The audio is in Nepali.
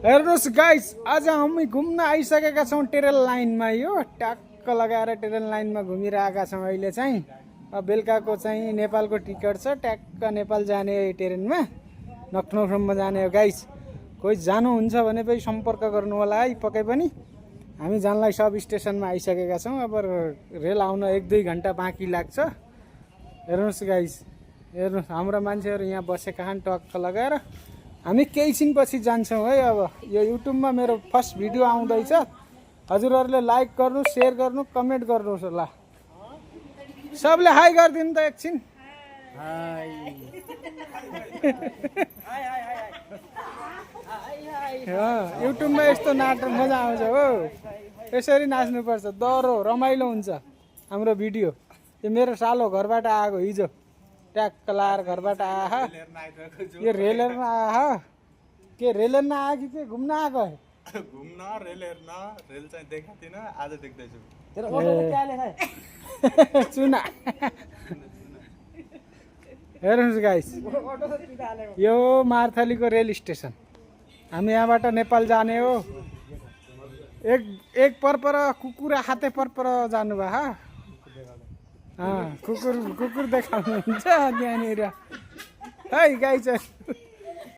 हेर्नुहोस् गाइस, आज हामी घुम्न आइसकेका छौँ ट्रेन लाइनमा। यो ट्याक्क लगाएर ट्रेन लाइनमा घुमिरहेका छौँ अहिले चाहिँ। अब बेलुकाको चाहिँ नेपालको टिकट छ, ट्याक्क नेपाल जाने ट्रेनमा, लखनऊसम्म जाने हो गाइस। कोही जानुहुन्छ भने पनि सम्पर्क गर्नु होला है पक्कै पनि। हामी जानलाई सब स्टेसनमा आइसकेका छौँ। अब रेल आउन 1-2 घन्टा बाँकी लाग्छ। हेर्नुहोस् गाइस, हेर्नुहोस् हाम्रो मान्छेहरू यहाँ बसेका छन् टक्क लगाएर। हामी केही छिनपछि जान्छौँ है। अब यो युट्युबमा मेरो फर्स्ट भिडियो आउँदैछ। हजुरहरूले लाइक गर्नु, सेयर गर्नु, कमेन्ट गर्नुहोस् होला। सबले हाई गरिदिनु त एकछिन। युट्युबमा यस्तो नाटक मजा आउँछ हो। यसरी नाच्नुपर्छ, डह्रो रमाइलो हुन्छ हाम्रो भिडियो। यो मेरो सालो घरबाट आएको हिजो, ट्याक्क लाएर घरबाट आह। यो रेल हेर्न आह। के रेल हेर्न आयो कि के घुम्न आएको? घुम्न रेल हेर्न। रेल चाहिँ देखाएको थिइनँ, आज देख्दैछु। चुना। हेर्नुहोस् गाइस, यो मार्थलीको रेल स्टेसन। हामी यहाँबाट नेपाल जाने हो। एक परपर कुकुर हाते परपर जानुभयो। कुकुर देखाउनुहुन्छ त्यहाँनिर है गाइस।